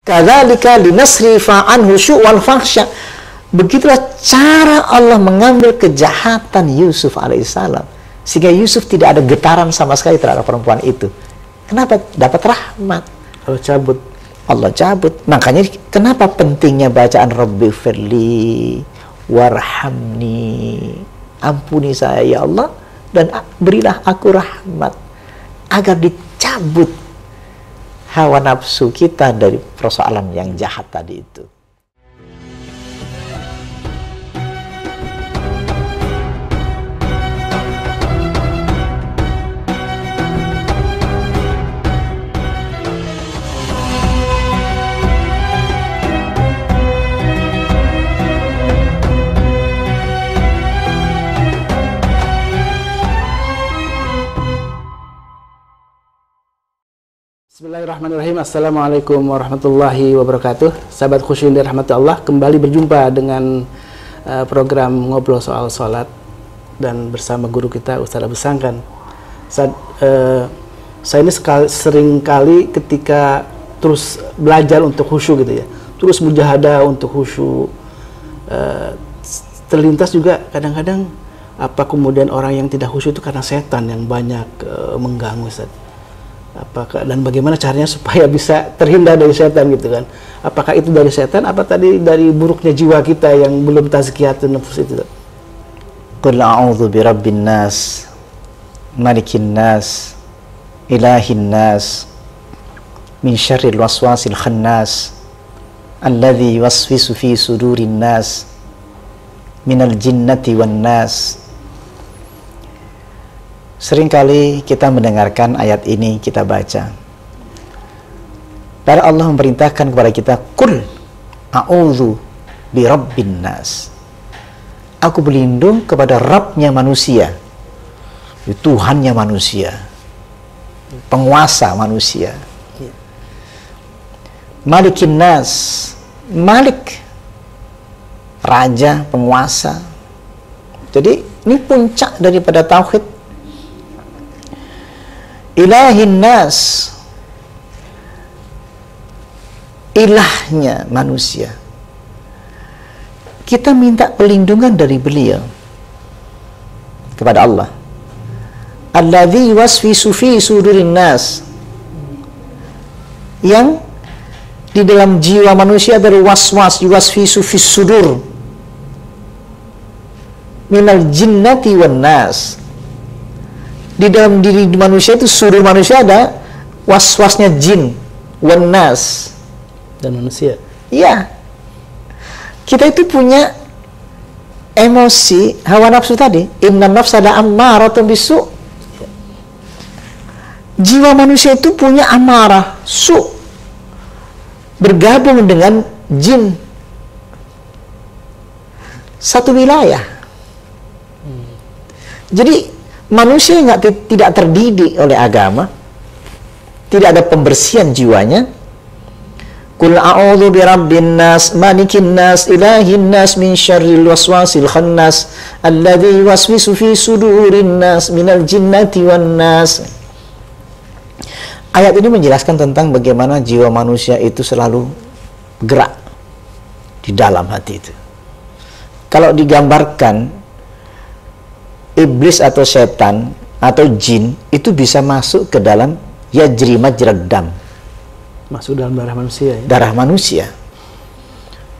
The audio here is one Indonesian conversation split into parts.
Kadzalika linasrifa anhu syu'wal fahsya. Begitulah cara Allah mengambil kejahatan Yusuf alaihissalam, sehingga Yusuf tidak ada getaran sama sekali terhadap perempuan itu. Kenapa? Dapat rahmat. Allah cabut. Makanya kenapa pentingnya bacaan Rabbi firli warhamni, ampuni saya ya Allah dan berilah aku rahmat, agar dicabut hawa nafsu kita dari persoalan yang jahat tadi itu. Bismillahirrahmanirrahim. Assalamualaikum warahmatullahi wabarakatuh. Sahabat khusyuin dirahmati Allah, kembali berjumpa dengan program Ngobrol Soal Sholat dan bersama guru kita Ustaz Abu Sangkan. Saya ini sering kali ketika terus belajar untuk khusyuk gitu ya, terus mujahadah untuk khusyuk, terlintas juga kadang-kadang apa kemudian orang yang tidak khusyuk itu karena setan yang banyak mengganggu, Ustaz. Apakah dan bagaimana caranya supaya bisa terhindar dari setan gitu kan? Apakah itu dari setan, apa tadi dari buruknya jiwa kita yang belum tazkiyatun nafs itu? Qul a'udzu birabbin nas, malikin nas, ilahin nas, min syarril waswasil khannas, alladzi yuwaswisu fi sudurin nas, minal jinnati wan nas. Seringkali kita mendengarkan ayat ini, kita baca. Padahal Allah memerintahkan kepada kita, Qul a'udzu birabbin nas. Aku berlindung kepada Rabbnya manusia, Tuhannya manusia, penguasa manusia. Malikin nas, Malik, raja, penguasa. Jadi ini puncak daripada tauhid. Ilahin nas, ilahnya manusia. Kita minta perlindungan dari beliau kepada Allah. Alladzi yuwaswisu fi sudurin nas, yang di dalam jiwa manusia ada waswas, yuwaswisu fi sudur, minal jinnati wan nas. Di dalam diri manusia itu, sudur manusia ada waswasnya jin, wan nas, Dan manusia. Iya. Kita itu punya emosi hawa nafsu tadi. Innan nafsa la'ammaratun bisu'. Jiwa manusia itu punya amarah, su', bergabung dengan jin. Satu wilayah. Jadi manusia yang tidak terdidik oleh agama, tidak ada pembersihan jiwanya. Qul a'udzu birabbin nas, malikin nas, ilahin nas, min syarril waswasil khannas, alladzi yuwaswisu fi sudurin nas, minal jinnati wan nas. Ayat ini menjelaskan tentang bagaimana jiwa manusia itu selalu gerak di dalam hati itu. Kalau digambarkan, iblis atau setan atau jin itu bisa masuk ke dalam yajri majrad dam, Masuk dalam darah manusia ya? Darah manusia.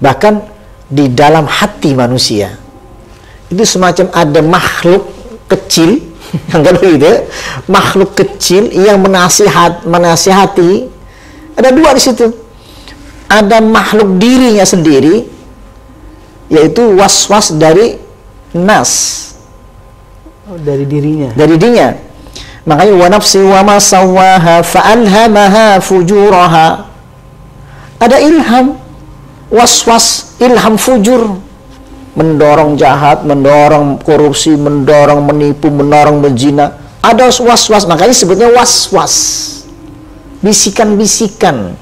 Bahkan di dalam hati manusia itu semacam ada makhluk kecil yang gitu, makhluk kecil yang menasihati. Ada dua di situ. Ada makhluk dirinya sendiri, yaitu waswas dari nas, dari dirinya. Makanya wa nafsi wa ma sawwaha fa'alhamaha fujuraha. Ada ilham, waswas, ilham fujur, mendorong jahat, mendorong korupsi, mendorong menipu, mendorong berzina. Ada waswas, makanya sebutnya waswas, bisikan-bisikan.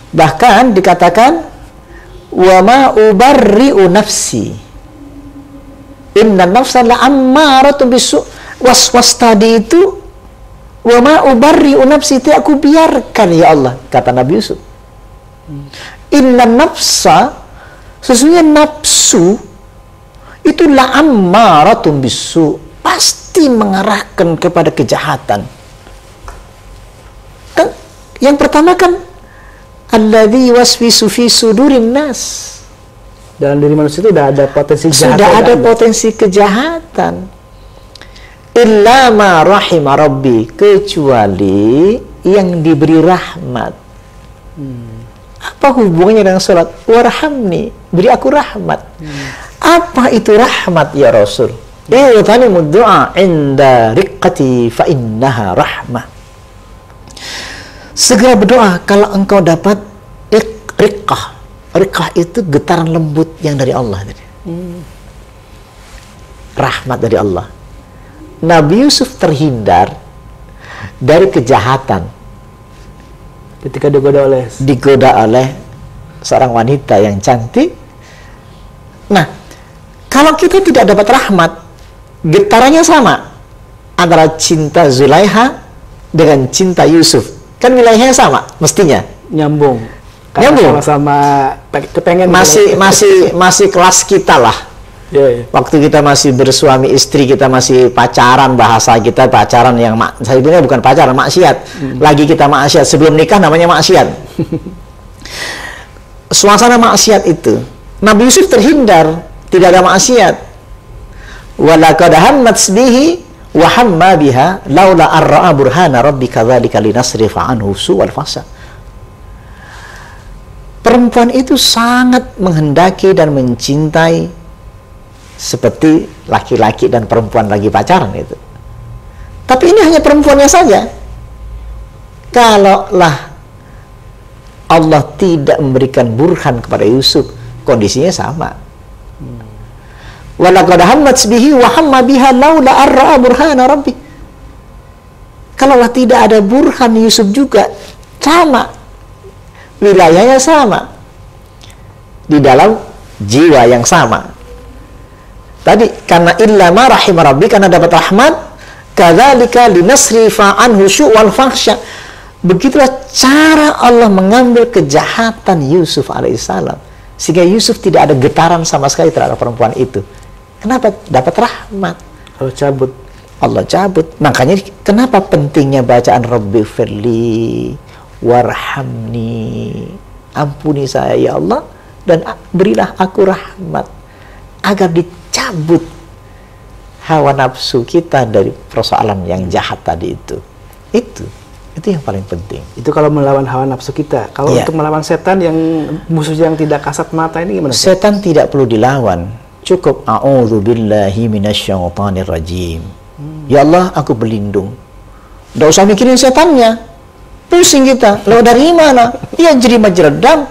Bahkan dikatakan wa ma ubarri'u nafsi, inna nafsa la'ammaratun bisu'. Was-was tadi itu Wa ma ubarri'u nafsi, tidak aku biarkan ya Allah, kata Nabi Yusuf. Inna nafsa, sesungguhnya nafsu itu la'ammaratun bisu, pasti mengarahkan kepada kejahatan. Kan yang pertama kan alladzi waswisu fi sudurin nas, dalam diri manusia itu sudah ada potensi kejahatan. Sudah ada potensi kejahatan. Illa ma rahima rabbi, kecuali yang diberi rahmat. Apa hubungannya dengan salat? Warhamni, beri aku rahmat. Apa itu rahmat ya Rasul? I'tanimu du'a inda riqqati fa innaha rahmah. Segera berdoa kalau engkau dapat riqqah. Riqqah itu getaran lembut yang dari Allah. Rahmat dari Allah. Nabi Yusuf terhindar dari kejahatan Ketika digoda oleh seorang wanita yang cantik. Nah, kalau kita tidak dapat rahmat, getarannya sama antara cinta Zulaiha dengan cinta Yusuf. Kan wilayahnya sama, mestinya nyambung. Nyambung. Sama-sama kepengen masih kelas kita lah. Waktu kita masih bersuami istri, kita masih pacaran, bahasa kita pacaran yang sebenarnya bukan pacaran, maksiat. Lagi kita maksiat, sebelum nikah namanya maksiat. Suasana maksiat itu Nabi Yusuf terhindar, tidak ada maksiat. Walaqad hammat bihi wa hamma biha laula ar-ra'a burhana rabbika dzalika linasrifa anhu su'al fahsya. Perempuan itu sangat menghendaki dan mencintai seperti laki-laki dan perempuan lagi pacaran itu. Tapi ini hanya perempuannya saja. Kalaulah Allah tidak memberikan burhan kepada Yusuf, kondisinya sama. Walaqad hammat bihi wa hamma biha laula ar-ra'a burhana rabbi. Kalaulah tidak ada burhan Yusuf juga sama. Wilayahnya sama. Di dalam jiwa yang sama. Tadi karena illa ma rahima rabbi, karena dapat rahmat, kadzalika linasrifa anhu syu'wal fahsya. Begitulah cara Allah mengambil kejahatan Yusuf alaihissalam, sehingga Yusuf tidak ada getaran sama sekali terhadap perempuan itu. Kenapa? Dapat rahmat. Allah cabut. Makanya kenapa pentingnya bacaan Rabbi firli warhamni, ampuni saya ya Allah dan berilah aku rahmat, agar dicabut hawa nafsu kita dari persoalan yang jahat tadi itu. Itu yang paling penting. Itu kalau melawan hawa nafsu kita. Kalau untuk melawan setan yang musuh yang tidak kasat mata ini gimana? Setan tidak perlu dilawan. Cukup a'udzubillahi minasyaitonir rajim. Ya Allah, aku berlindung. Nggak usah mikirin setannya. Pusing kita. Lalu dari mana? Dia jerima jeredam.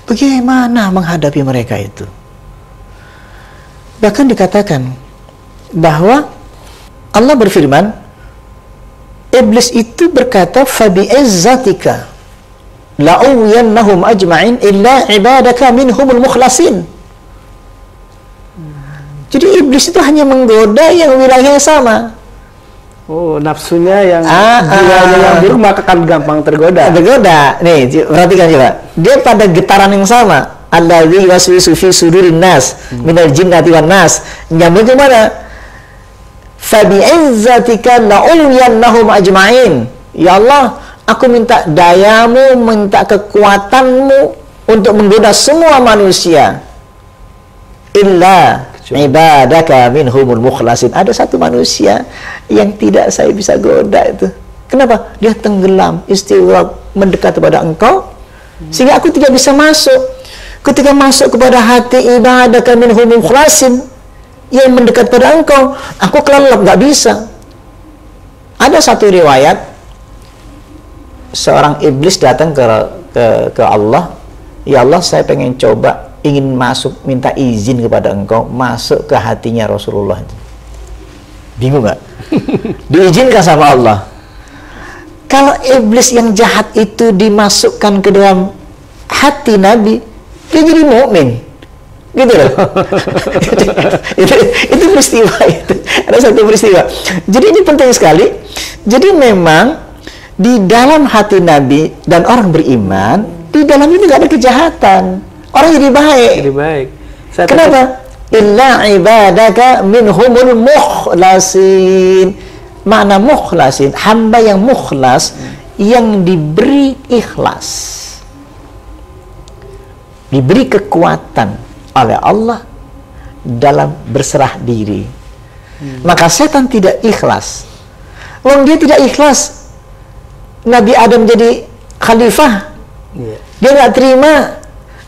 Bagaimana menghadapi mereka itu? Bahkan dikatakan bahwa Allah berfirman, iblis itu berkata, fabi'izzatika la'uwiyannahum ajma'in illa ibadaka minhumul mukhlasin. Jadi iblis itu hanya menggoda yang wilayahnya sama. Oh, nafsunya yang jiwanya yang buruk maka akan gampang tergoda. Nih, perhatikan coba. Dia pada getaran yang sama. Alladzi waswisu fi sudurin nas minal jinnati wan nas. Nyambung ke mana? Fabi'izzatika la'uwiyannahum ajma'in. Ya Allah, aku minta dayamu, minta kekuatanmu untuk menggoda semua manusia. Illa ibadaka minhumul mukhlasin. Ada satu manusia yang tidak saya bisa goda itu. Kenapa? Dia tenggelam, istighfar, mendekat kepada engkau, sehingga aku tidak bisa masuk. Ketika masuk kepada hati ibadaka minhumul mukhlasin yang mendekat pada engkau, aku kelelep, nggak bisa. Ada satu riwayat, seorang iblis datang ke Allah, ya Allah, saya pengen coba, ingin masuk, minta izin kepada engkau masuk ke hatinya Rasulullah. Bingung nggak? Diizinkan sama Allah. Kalau iblis yang jahat itu dimasukkan ke dalam hati Nabi, dia jadi mukmin. Gitu loh. itu peristiwa itu. Ada satu peristiwa. Jadi ini penting sekali. Jadi memang di dalam hati Nabi dan orang beriman, di dalam itu nggak ada kejahatan. Orang jadi baik. Jadi baik. Kenapa? Illa ibadaka minhumul mukhlasin. Makna mukhlasin, hamba yang mukhlas, yang diberi ikhlas, diberi kekuatan oleh Allah dalam berserah diri. Maka setan tidak ikhlas. Wong dia tidak ikhlas Nabi Adam jadi khalifah, dia nggak terima.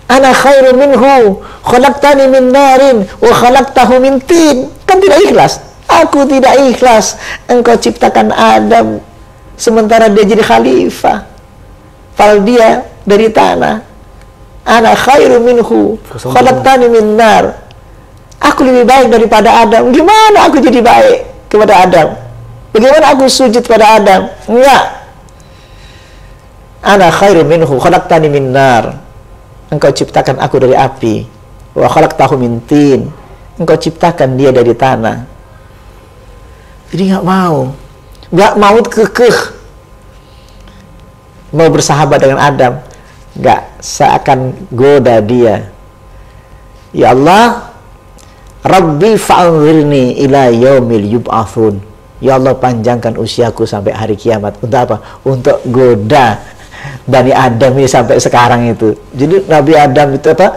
Ana khairu minhu, khalaqtani min narin wa khalaqtahu min tin. Kan tidak ikhlas. Aku tidak ikhlas engkau ciptakan Adam sementara dia jadi khalifah, padahal dia dari tanah. Ana khairu minhu, khalaqtani min nar. Aku lebih baik daripada Adam. Gimana aku jadi baik kepada Adam? Bagaimana aku sujud pada Adam? Enggak. Ana khairu minhu, khalaqtani min nar. Engkau ciptakan aku dari api. Wa khalaqtahu min tin. Engkau ciptakan dia dari tanah. Jadi nggak mau kekeh, mau bersahabat dengan Adam, nggak, saya akan goda dia. Ya Allah, Rabbi fa'anzirni ila yaumil yub'atsun. Ya Allah, panjangkan usiaku sampai hari kiamat. Untuk apa? Untuk goda Bani Adam ini sampai sekarang itu. Jadi Nabi Adam itu apa?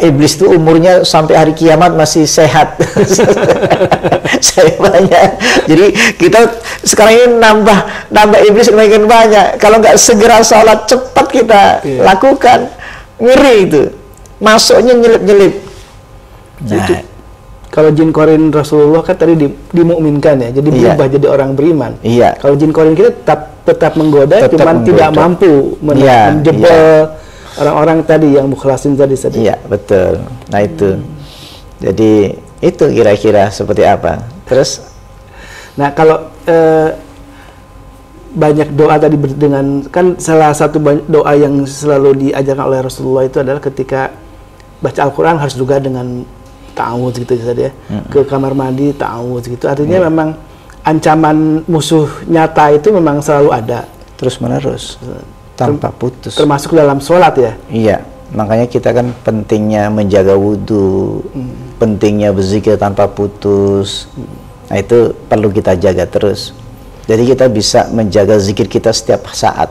Iblis itu umurnya sampai hari kiamat masih sehat. Banyak. Jadi kita sekarang ini nambah iblis semakin banyak. Kalau nggak segera sholat cepat kita lakukan, ngeri itu. Masuknya nyelip-nyelip. Nah, kalau jin korin Rasulullah kan tadi dimukminkan ya, jadi berubah jadi orang beriman. Iya. Kalau jin korin kita tetap menggoda, cuman tidak mampu menjebol orang-orang tadi yang mukhlasin tadi. Iya, betul. Nah itu. Jadi itu kira-kira seperti apa. Terus, nah kalau banyak doa tadi dengan, kan salah satu doa yang selalu diajarkan oleh Rasulullah itu adalah ketika baca Al-Quran harus juga dengan ta'awudz gitu tadi ya. Ke kamar mandi ta'awudz gitu. Artinya memang ancaman musuh nyata itu memang selalu ada. Terus menerus. Tanpa putus. Termasuk dalam sholat ya? Iya. Makanya kita kan pentingnya menjaga wudhu, pentingnya berzikir tanpa putus. Nah itu perlu kita jaga terus. Jadi kita bisa menjaga zikir kita setiap saat.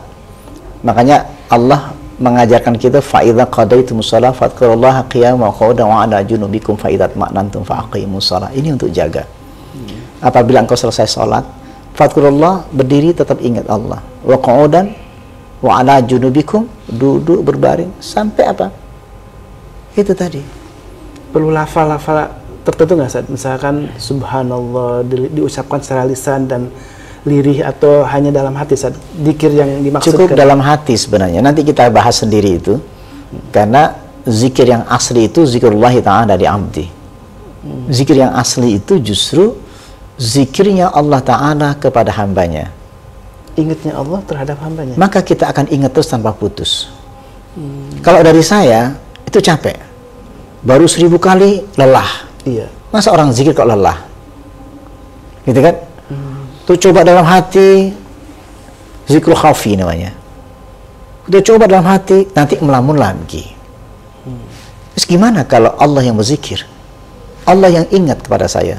Makanya Allah mengajarkan kita fa'idza qadaytumus shalah fadhkurullaha qiyaman wa qu'udan wa 'ala junubikum fa idza tma'nantum faqimus shalah. Ini untuk jaga. Apabila engkau selesai sholat, fadhkurullah, berdiri tetap ingat Allah. Wa qu'udan wa 'ala junubikum, duduk berbaring sampai apa? Itu tadi. Perlu lafal-lafal tertentu nggak, Ustaz? Misalkan subhanallah diucapkan secara lisan dan lirih atau hanya dalam hati, Ustaz? Zikir yang dimaksudkan cukup dalam hati sebenarnya. Nanti kita bahas sendiri itu. Karena zikir yang asli itu zikrullah ta'ala di abdi. Zikir yang asli itu justru zikirnya Allah Ta'ala kepada hambanya. Ingatnya Allah terhadap hambanya. Maka kita akan ingat terus tanpa putus. Kalau dari saya itu capek. Baru 1000 kali lelah. Iya. Masa orang zikir kok lelah? Gitu kan? Tuh coba dalam hati, zikrul khafi namanya. Udah coba dalam hati, nanti melamun lagi. Terus gimana kalau Allah yang berzikir? Allah yang ingat kepada saya.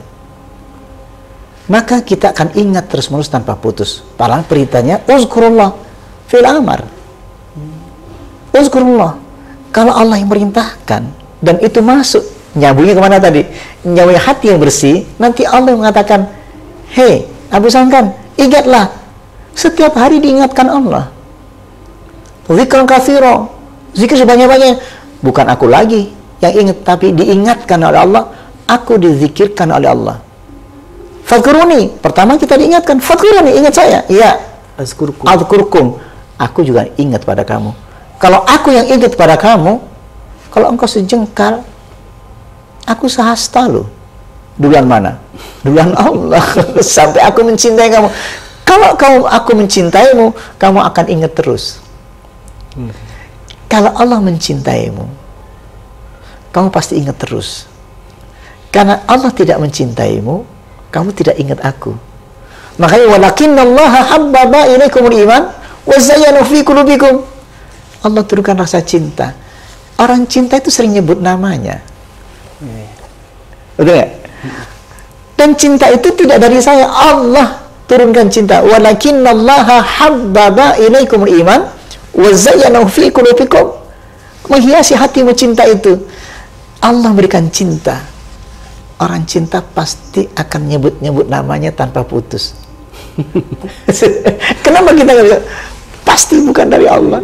Maka kita akan ingat terus-menerus tanpa putus. Padahal perintahnya uzkurullah fil amar. Uzkurullah. Kalau Allah yang merintahkan dan itu masuk, nyambungnya kemana tadi? Nyambungnya hati yang bersih. Nanti Allah mengatakan, hei Abu Sangkan, ingatlah, setiap hari diingatkan Allah. Zikran katsira, zikir sebanyak-banyaknya. Bukan aku lagi yang ingat, tapi diingatkan oleh Allah. Aku dizikirkan oleh Allah. Fadhkuruni, pertama kita diingatkan, fadhkuruni, ingat saya. Iya. Azkurkum. Aku juga ingat pada kamu. Kalau aku yang ingat pada kamu, kalau engkau sejengkal, aku sehasta loh. Duluan mana? Duluan Allah. Sampai aku mencintai kamu. Kalau aku mencintaimu, kamu akan ingat terus. Kalau Allah mencintaimu, kamu pasti ingat terus. Karena Allah tidak mencintaimu, kamu tidak ingat aku. Makanya walakinallaha habbaba ilaikumul iman wa zayyana fi qulubikum. Allah turunkan rasa cinta. Orang cinta itu sering nyebut namanya. Betul nggak? Dan cinta itu tidak dari saya, Allah turunkan cinta. Walakinallaha habbaba ilaikumul iman wa zayyana fi qulubikum. Menghiasi hatimu cinta itu. Allah berikan cinta. Orang cinta pasti akan nyebut-nyebut namanya tanpa putus. Kenapa kita nggak bisa? Pasti bukan dari Allah,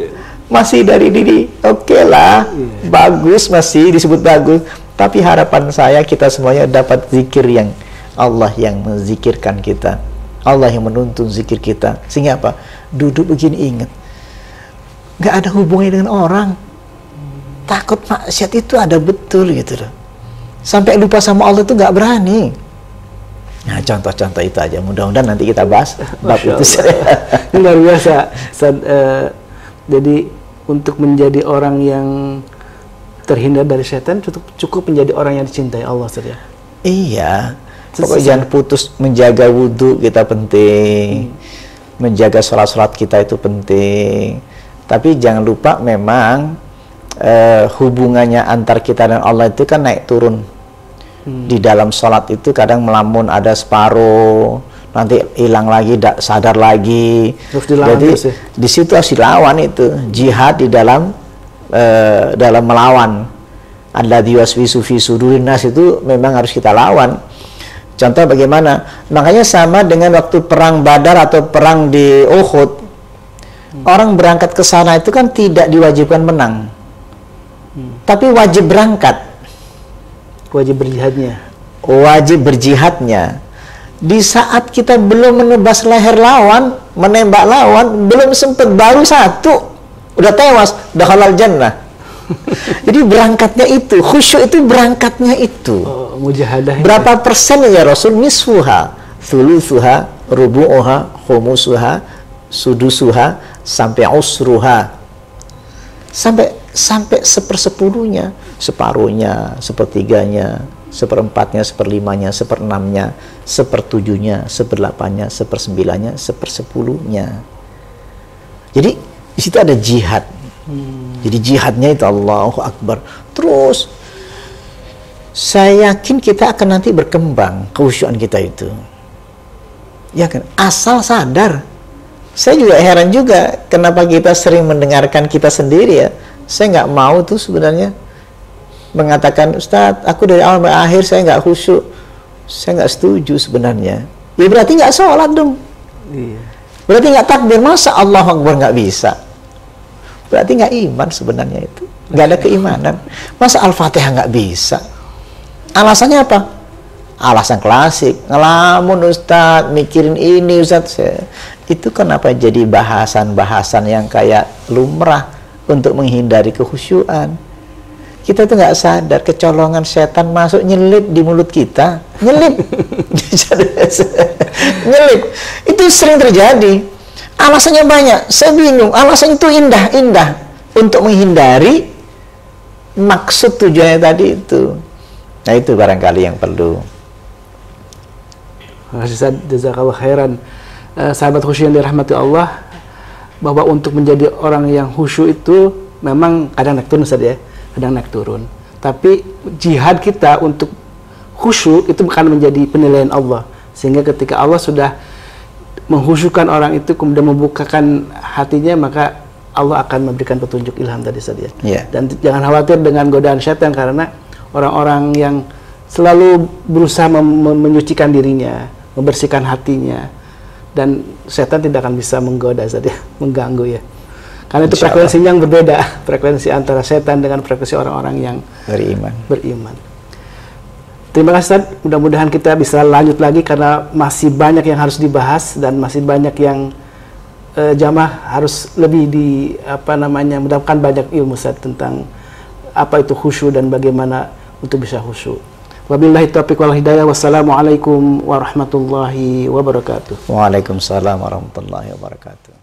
masih dari diri. Oke lah, bagus, masih disebut bagus. Tapi harapan saya kita semuanya dapat zikir yang Allah yang menzikirkan kita, Allah yang menuntun zikir kita. Sehingga apa? Duduk begini ingat, nggak ada hubungannya dengan orang. Takut maksiat itu ada betul gitu loh. Sampai lupa sama Allah itu nggak berani. Nah, contoh-contoh itu aja. Mudah-mudahan nanti kita bahas bab itu. Ini luar biasa. Jadi untuk menjadi orang yang terhindar dari setan, cukup menjadi orang yang dicintai Allah saja. Iya. Pokoknya jangan putus menjaga wudhu kita penting. Menjaga sholat-sholat kita itu penting. Tapi jangan lupa memang hubungannya antar kita dan Allah itu kan naik turun. Di dalam sholat itu kadang melamun, ada separuh, nanti hilang lagi, sadar lagi. Jadi di situ harus dilawan itu jihad di dalam melawan. Alladzi yuwaswisu fi sudurin nas itu memang harus kita lawan. Contoh bagaimana? Makanya sama dengan waktu perang Badar atau perang di Uhud. Orang berangkat ke sana itu kan tidak diwajibkan menang. Tapi wajib berangkat. Wajib berjihadnya. Wajib berjihadnya. Di saat kita belum menebas leher lawan, menembak lawan, belum sempat, baru satu, udah tewas, udah halal jannah. Jadi berangkatnya itu, khusyuk itu berangkatnya itu. Mujahadah. Berapa persen ya Rasul? Nisfuha, thuluthuha, rubu'uha, khumusuha, sudusuha, sampai usruha. Sampai sepersepuluhnya, separuhnya, sepertiganya, seperempatnya, seperlimanya, seperenamnya, sepertujuhnya, seperdelapannya, sepersembilannya, sepersepuluhnya. Jadi di situ ada jihad. Jadi jihadnya itu Allahu Akbar. Terus saya yakin kita akan nanti berkembang kekhusyuan kita itu. Ya kan? Asal sadar. Saya juga heran juga kenapa kita sering mendengarkan kita sendiri ya. Saya nggak mau tuh sebenarnya mengatakan, Ustadz, aku dari awal sampai akhir saya nggak khusyuk. Saya nggak setuju sebenarnya. Ya berarti nggak sholat dong. Iya. Berarti nggak takbir. Masa Allahu Akbar nggak bisa? Berarti nggak iman sebenarnya itu. Nggak ada keimanan. Masa Al-Fatihah nggak bisa? Alasannya apa? Alasan klasik. Ngelamun Ustadz, mikirin ini Ustadz. Itu kenapa jadi bahasan-bahasan yang kayak lumrah untuk menghindari kekhusyuan. Kita tuh nggak sadar kecolongan setan masuk nyelip di mulut kita, nyelip. Nyelip itu sering terjadi. Alasannya banyak, saya bingung. Alasan itu indah-indah untuk menghindari maksud tujuannya tadi itu. Nah itu barangkali yang perlu. Jazakallah khairan. Sahabat khusyuk yang dirahmati Allah, bahwa untuk menjadi orang yang khusyuk itu memang kadang naik turun saja ya, kadang naik turun. Tapi jihad kita untuk khusyuk itu bukan menjadi penilaian Allah. Sehingga ketika Allah sudah mengkhusyukkan orang itu, kemudian membukakan hatinya, maka Allah akan memberikan petunjuk ilham tadi saja. Yeah. Dan jangan khawatir dengan godaan syaitan, karena orang-orang yang selalu berusaha menyucikan dirinya, membersihkan hatinya, dan setan tidak akan bisa menggoda saja, mengganggu ya. Karena itu frekuensinya yang berbeda, frekuensi antara setan dengan frekuensi orang-orang yang beriman. Terima kasih Ustaz, mudah-mudahan kita bisa lanjut lagi karena masih banyak yang harus dibahas dan masih banyak yang jamaah harus lebih mendapatkan banyak ilmu Ustaz tentang apa itu khusyuk dan bagaimana untuk bisa khusyuk. Wabillahi taufiq wal hidayah. Wassalamualaikum warahmatullahi wabarakatuh. Waalaikumsalam warahmatullahi wabarakatuh.